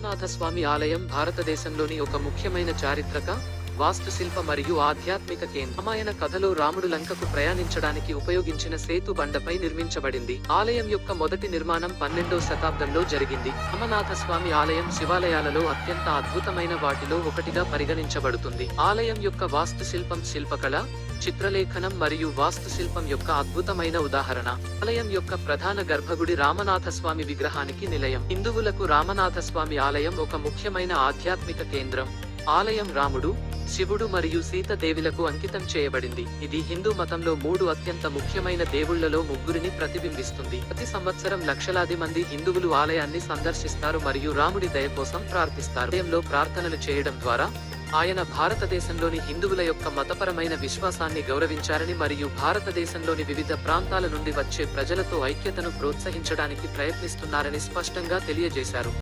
రామనాథస్వామి ఆలయం భారతదేశంలోని ఒక ముఖ్యమైన చారిత్రక, వాస్తుశిల్ప మరియు ఆధ్యాత్మిక కేంద్రం. రామాయణ కథలో రాముడు లంకకు ప్రయాణించడానికి ఉపయోగించిన సేతు బండపై నిర్మించబడింది. ఆలయం యొక్క మొదటి నిర్మాణం 12వ శతాబ్దంలో జరిగింది. రామనాథస్వామి ఆలయం శివాలయాలలో అత్యంత అద్భుతమైన వాటిలో ఒకటిగా పరిగణించబడుతుంది. ఆలయం యొక్క వాస్తుశిల్పం శిల్పకళ, చిత్రలేఖనం మరియు వాస్తుశిల్పం యొక్క అద్భుతమైన ఉదాహరణ. ఆలయం యొక్క ప్రధాన గర్భగుడి రామనాథస్వామి విగ్రహానికి నిలయం. హిందువులకు రామనాథస్వామి ఆలయం ఒక ముఖ్యమైన ఆధ్యాత్మిక కేంద్రం. ఆలయం రాముడు, శివుడు మరియు సీత దేవిలకు అంకితం చేయబడింది. ఇది హిందూ మతంలో 3 అత్యంత ముఖ్యమైన దేవుళ్లలో ముగ్గురిని ప్రతిబింబిస్తుంది. ప్రతి సంవత్సరం లక్షలాది మంది హిందువులు ఆలయాన్ని సందర్శిస్తారు మరియు రాముడి దయ కోసం ప్రార్థిస్తారు. ఆలయంలో ప్రార్థనలు చేయడం ద్వారా ఆయన భారతదేశంలోని హిందువుల యొక్క మతపరమైన విశ్వాసాన్ని గౌరవించారని మరియు భారతదేశంలోని వివిధ ప్రాంతాల నుండి వచ్చే ప్రజలతో ఐక్యతను ప్రోత్సహించడానికి ప్రయత్నిస్తున్నారని స్పష్టంగా తెలియజేశారు.